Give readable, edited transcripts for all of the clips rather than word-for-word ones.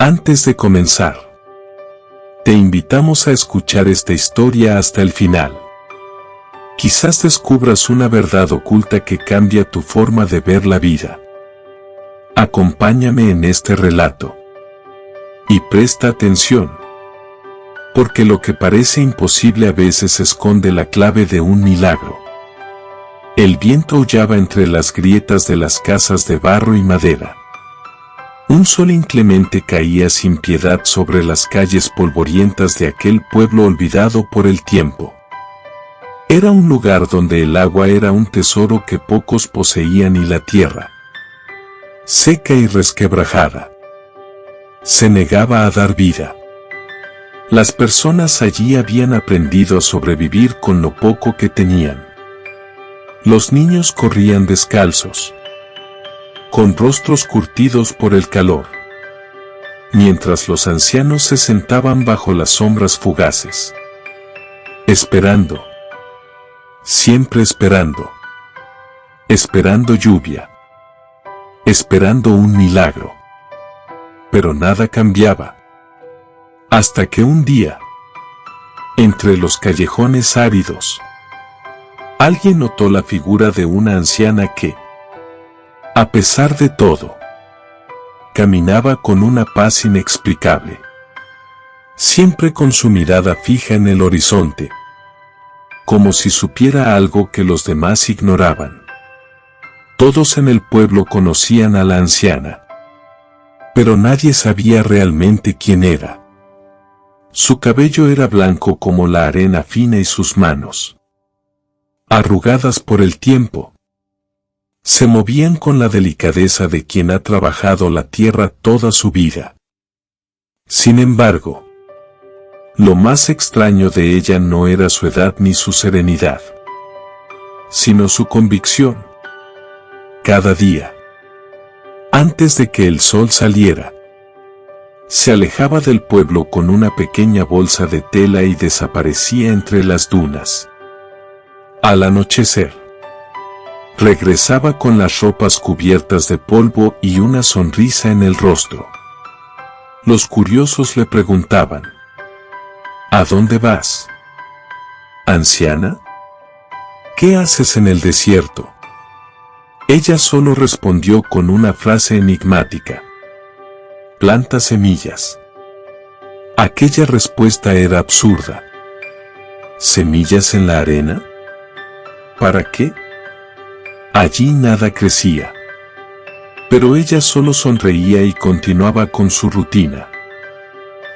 Antes de comenzar, te invitamos a escuchar esta historia hasta el final. Quizás descubras una verdad oculta que cambia tu forma de ver la vida. Acompáñame en este relato. Y presta atención, porque lo que parece imposible a veces esconde la clave de un milagro. El viento aullaba entre las grietas de las casas de barro y madera. Un sol inclemente caía sin piedad sobre las calles polvorientas de aquel pueblo olvidado por el tiempo. Era un lugar donde el agua era un tesoro que pocos poseían y la tierra, seca y resquebrajada, se negaba a dar vida. Las personas allí habían aprendido a sobrevivir con lo poco que tenían. Los niños corrían descalzos, con rostros curtidos por el calor, mientras los ancianos se sentaban bajo las sombras fugaces, esperando, siempre esperando, esperando lluvia, esperando un milagro. Pero nada cambiaba, hasta que un día, entre los callejones áridos, alguien notó la figura de una anciana que, a pesar de todo, caminaba con una paz inexplicable, siempre con su mirada fija en el horizonte, como si supiera algo que los demás ignoraban. Todos en el pueblo conocían a la anciana, pero nadie sabía realmente quién era. Su cabello era blanco como la arena fina y sus manos, arrugadas por el tiempo, se movían con la delicadeza de quien ha trabajado la tierra toda su vida. Sin embargo, lo más extraño de ella no era su edad ni su serenidad, sino su convicción. Cada día, antes de que el sol saliera, se alejaba del pueblo con una pequeña bolsa de tela y desaparecía entre las dunas. Al anochecer, regresaba con las ropas cubiertas de polvo y una sonrisa en el rostro. Los curiosos le preguntaban: ¿A dónde vas, anciana? ¿Qué haces en el desierto? Ella solo respondió con una frase enigmática: planta semillas. Aquella respuesta era absurda. ¿Semillas en la arena? ¿Para qué? Allí nada crecía. Pero ella solo sonreía y continuaba con su rutina.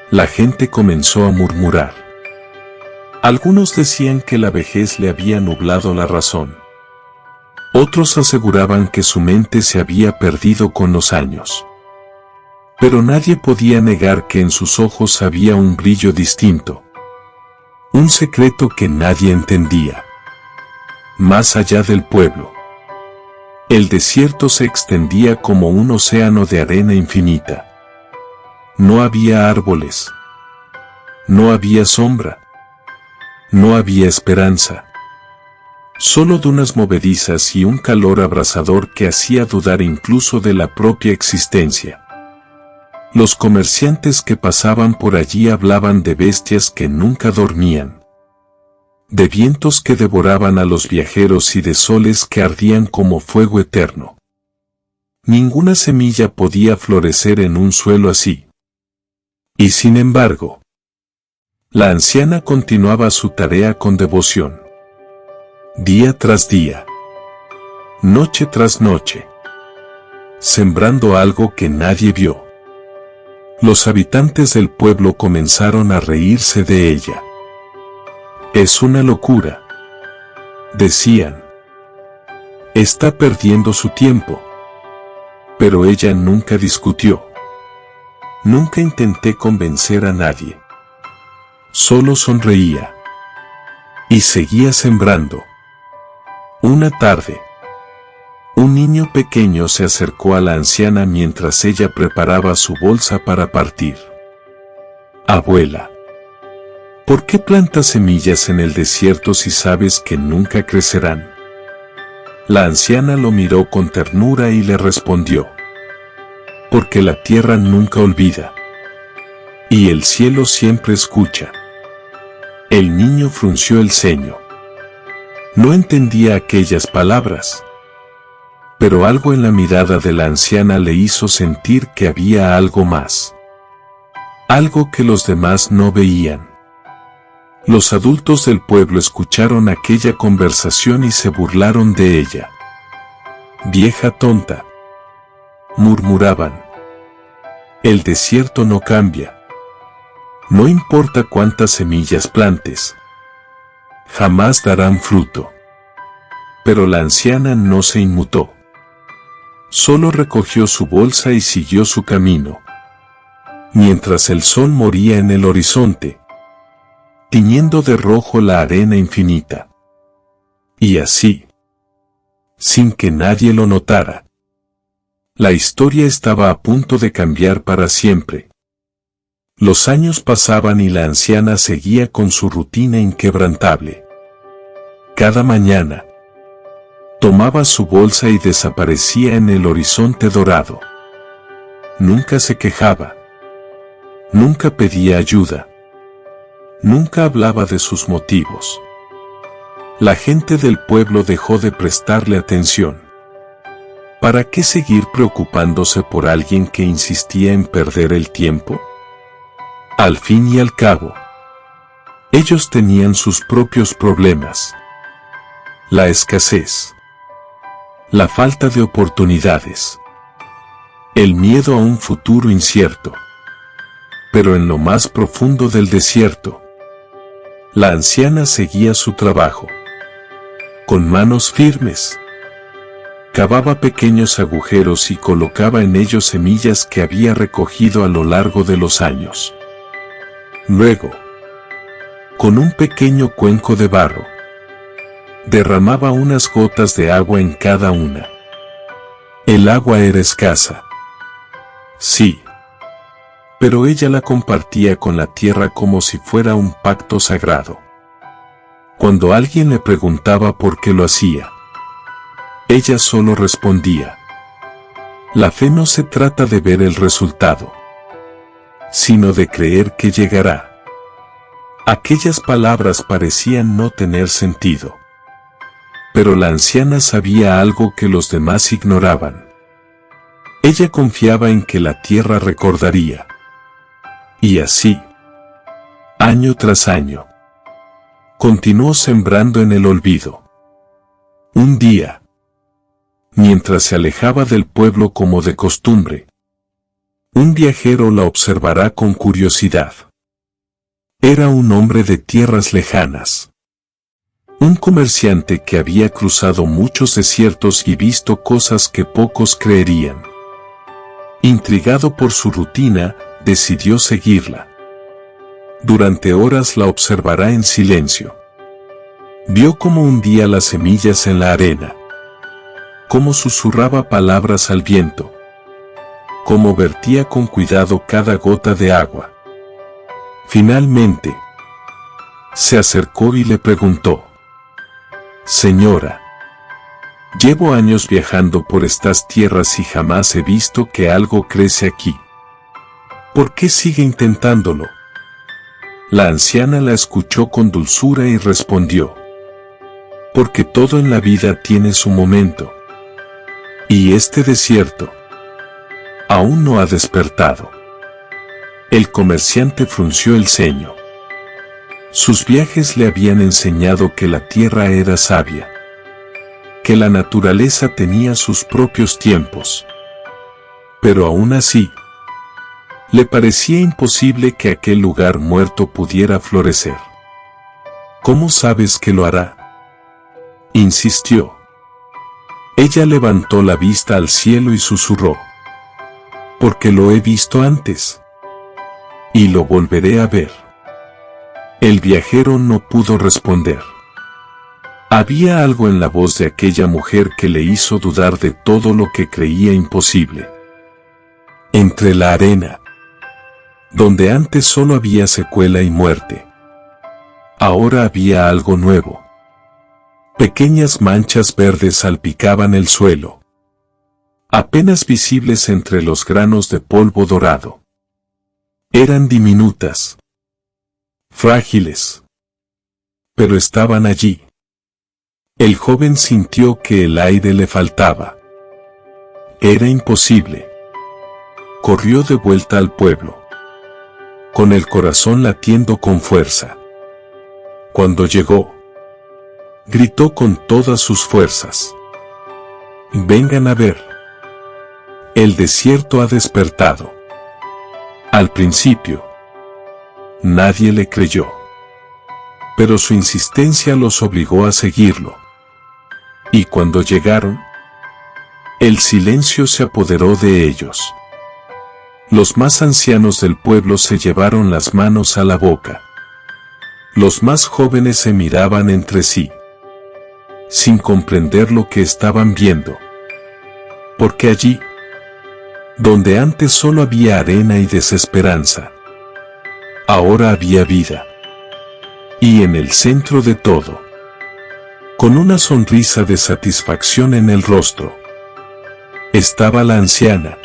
La gente comenzó a murmurar. Algunos decían que la vejez le había nublado la razón. Otros aseguraban que su mente se había perdido con los años. Pero nadie podía negar que en sus ojos había un brillo distinto. Un secreto que nadie entendía. Más allá del pueblo, el desierto se extendía como un océano de arena infinita. No había árboles. No había sombra. No había esperanza. Solo dunas movedizas y un calor abrasador que hacía dudar incluso de la propia existencia. Los comerciantes que pasaban por allí hablaban de bestias que nunca dormían, de vientos que devoraban a los viajeros y de soles que ardían como fuego eterno. Ninguna semilla podía florecer en un suelo así. Y sin embargo, la anciana continuaba su tarea con devoción. Día tras día, noche tras noche, sembrando algo que nadie vio. Los habitantes del pueblo comenzaron a reírse de ella. Es una locura, decían. Está perdiendo su tiempo. Pero ella nunca discutió. Nunca intenté convencer a nadie. Solo sonreía. Y seguía sembrando. Una tarde, un niño pequeño se acercó a la anciana mientras ella preparaba su bolsa para partir. Abuela, ¿por qué plantas semillas en el desierto si sabes que nunca crecerán? La anciana lo miró con ternura y le respondió: porque la tierra nunca olvida. Y el cielo siempre escucha. El niño frunció el ceño. No entendía aquellas palabras. Pero algo en la mirada de la anciana le hizo sentir que había algo más. Algo que los demás no veían. Los adultos del pueblo escucharon aquella conversación y se burlaron de ella. «Vieja tonta», murmuraban. «El desierto no cambia. No importa cuántas semillas plantes. Jamás darán fruto». Pero la anciana no se inmutó. Solo recogió su bolsa y siguió su camino. Mientras el sol moría en el horizonte, tiñendo de rojo la arena infinita. Y así, sin que nadie lo notara, la historia estaba a punto de cambiar para siempre. Los años pasaban y la anciana seguía con su rutina inquebrantable. Cada mañana, tomaba su bolsa y desaparecía en el horizonte dorado. Nunca se quejaba. Nunca pedía ayuda. Nunca hablaba de sus motivos. La gente del pueblo dejó de prestarle atención. ¿Para qué seguir preocupándose por alguien que insistía en perder el tiempo? Al fin y al cabo, ellos tenían sus propios problemas. La escasez. La falta de oportunidades. El miedo a un futuro incierto. Pero en lo más profundo del desierto, la anciana seguía su trabajo. Con manos firmes, cavaba pequeños agujeros y colocaba en ellos semillas que había recogido a lo largo de los años. Luego, con un pequeño cuenco de barro, derramaba unas gotas de agua en cada una. El agua era escasa. Sí. Pero ella la compartía con la tierra como si fuera un pacto sagrado. Cuando alguien le preguntaba por qué lo hacía, ella solo respondía: la fe no se trata de ver el resultado, sino de creer que llegará. Aquellas palabras parecían no tener sentido. Pero la anciana sabía algo que los demás ignoraban. Ella confiaba en que la tierra recordaría. Y así, año tras año, continuó sembrando en el olvido. Un día, mientras se alejaba del pueblo como de costumbre, un viajero la observará con curiosidad. Era un hombre de tierras lejanas. Un comerciante que había cruzado muchos desiertos y visto cosas que pocos creerían. Intrigado por su rutina, decidió seguirla. Durante horas la observará en silencio. Vio cómo hundía las semillas en la arena, cómo susurraba palabras al viento, cómo vertía con cuidado cada gota de agua. Finalmente, se acercó y le preguntó: «Señora, llevo años viajando por estas tierras y jamás he visto que algo crece aquí. ¿Por qué sigue intentándolo?». La anciana la escuchó con dulzura y respondió: «Porque todo en la vida tiene su momento. Y este desierto aún no ha despertado». El comerciante frunció el ceño. Sus viajes le habían enseñado que la tierra era sabia, que la naturaleza tenía sus propios tiempos. Pero aún así, le parecía imposible que aquel lugar muerto pudiera florecer. «¿Cómo sabes que lo hará?», insistió. Ella levantó la vista al cielo y susurró: «Porque lo he visto antes. Y lo volveré a ver». El viajero no pudo responder. Había algo en la voz de aquella mujer que le hizo dudar de todo lo que creía imposible. Entre la arena, donde antes solo había secuela y muerte, ahora había algo nuevo. Pequeñas manchas verdes salpicaban el suelo, apenas visibles entre los granos de polvo dorado. Eran diminutas, frágiles, pero estaban allí. El joven sintió que el aire le faltaba. Era imposible. Corrió de vuelta al pueblo, con el corazón latiendo con fuerza. Cuando llegó, gritó con todas sus fuerzas: «Vengan a ver. El desierto ha despertado». Al principio, nadie le creyó, pero su insistencia los obligó a seguirlo. Y cuando llegaron, el silencio se apoderó de ellos. Los más ancianos del pueblo se llevaron las manos a la boca. Los más jóvenes se miraban entre sí, sin comprender lo que estaban viendo. Porque allí, donde antes solo había arena y desesperanza, ahora había vida. Y en el centro de todo, con una sonrisa de satisfacción en el rostro, estaba la anciana,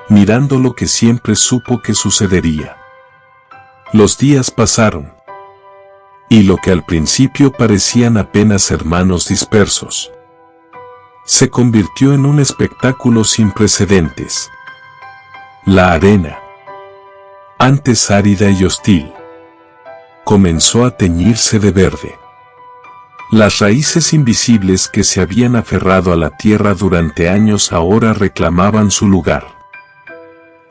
mirando lo que siempre supo que sucedería. Los días pasaron, y lo que al principio parecían apenas hermanos dispersos, se convirtió en un espectáculo sin precedentes. La arena, antes árida y hostil, comenzó a teñirse de verde. Las raíces invisibles que se habían aferrado a la tierra durante años ahora reclamaban su lugar,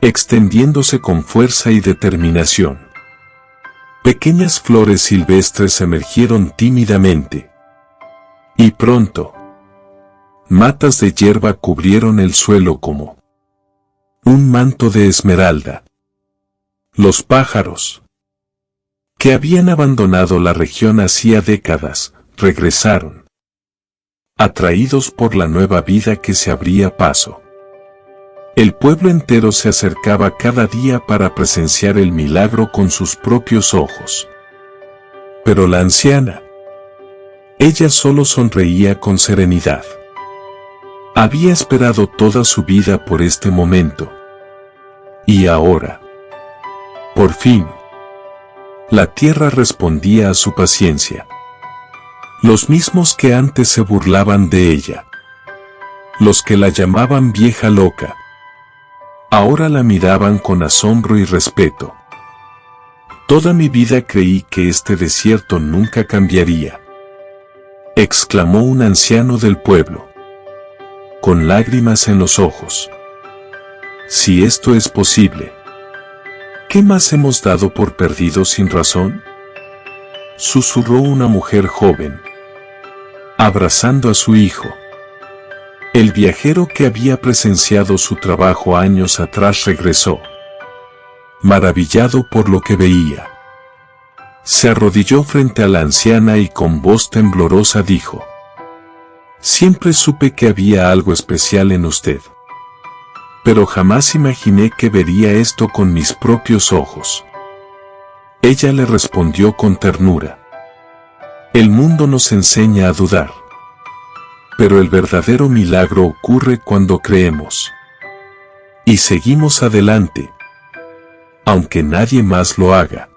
extendiéndose con fuerza y determinación. Pequeñas flores silvestres emergieron tímidamente. Y pronto, matas de hierba cubrieron el suelo como un manto de esmeralda. Los pájaros, que habían abandonado la región hacía décadas, regresaron, atraídos por la nueva vida que se abría paso. El pueblo entero se acercaba cada día para presenciar el milagro con sus propios ojos. Pero la anciana, ella solo sonreía con serenidad. Había esperado toda su vida por este momento. Y ahora, por fin, la tierra respondía a su paciencia. Los mismos que antes se burlaban de ella, los que la llamaban vieja loca, ahora la miraban con asombro y respeto. «Toda mi vida creí que este desierto nunca cambiaría», exclamó un anciano del pueblo, con lágrimas en los ojos. «Si esto es posible, ¿qué más hemos dado por perdido sin razón?», susurró una mujer joven, abrazando a su hijo. El viajero que había presenciado su trabajo años atrás regresó, maravillado por lo que veía. Se arrodilló frente a la anciana y con voz temblorosa dijo: «Siempre supe que había algo especial en usted, pero jamás imaginé que vería esto con mis propios ojos». Ella le respondió con ternura: «El mundo nos enseña a dudar, pero el verdadero milagro ocurre cuando creemos y seguimos adelante, aunque nadie más lo haga».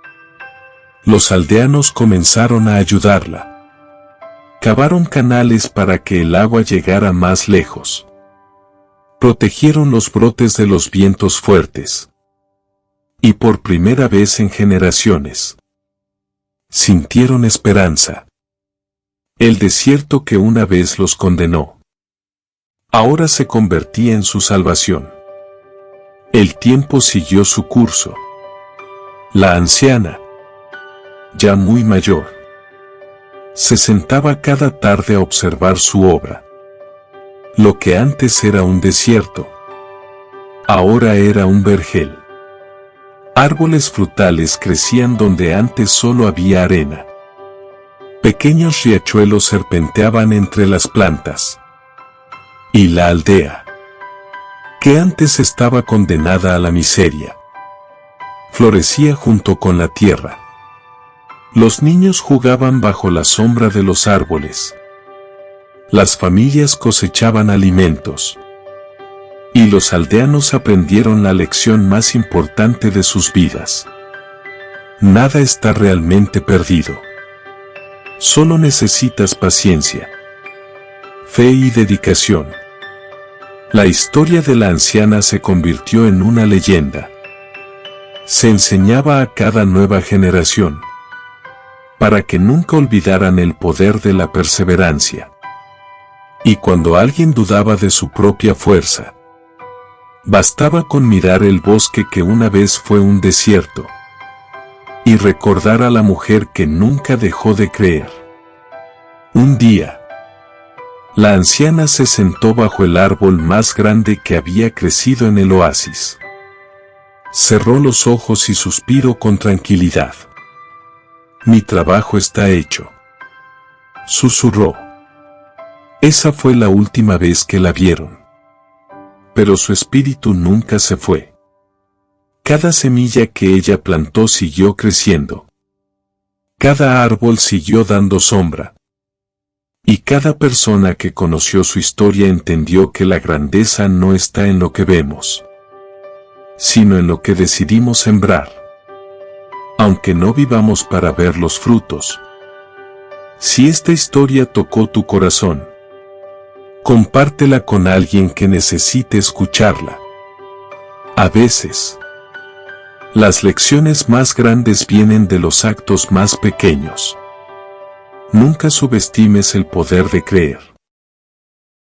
Los aldeanos comenzaron a ayudarla. Cavaron canales para que el agua llegara más lejos. Protegieron los brotes de los vientos fuertes. Y por primera vez en generaciones, sintieron esperanza. El desierto que una vez los condenó, ahora se convertía en su salvación. El tiempo siguió su curso. La anciana, ya muy mayor, se sentaba cada tarde a observar su obra. Lo que antes era un desierto, ahora era un vergel. Árboles frutales crecían donde antes solo había arena. Pequeños riachuelos serpenteaban entre las plantas. Y la aldea, que antes estaba condenada a la miseria, florecía junto con la tierra. Los niños jugaban bajo la sombra de los árboles. Las familias cosechaban alimentos. Y los aldeanos aprendieron la lección más importante de sus vidas. Nada está realmente perdido. Solo necesitas paciencia, fe y dedicación. La historia de la anciana se convirtió en una leyenda. Se enseñaba a cada nueva generación, para que nunca olvidaran el poder de la perseverancia. Y cuando alguien dudaba de su propia fuerza, bastaba con mirar el bosque que una vez fue un desierto, y recordar a la mujer que nunca dejó de creer. Un día, la anciana se sentó bajo el árbol más grande que había crecido en el oasis. Cerró los ojos y suspiró con tranquilidad. «Mi trabajo está hecho», susurró. Esa fue la última vez que la vieron. Pero su espíritu nunca se fue. Cada semilla que ella plantó siguió creciendo. Cada árbol siguió dando sombra. Y cada persona que conoció su historia entendió que la grandeza no está en lo que vemos, sino en lo que decidimos sembrar. Aunque no vivamos para ver los frutos. Si esta historia tocó tu corazón, compártela con alguien que necesite escucharla. A veces, las lecciones más grandes vienen de los actos más pequeños. Nunca subestimes el poder de creer.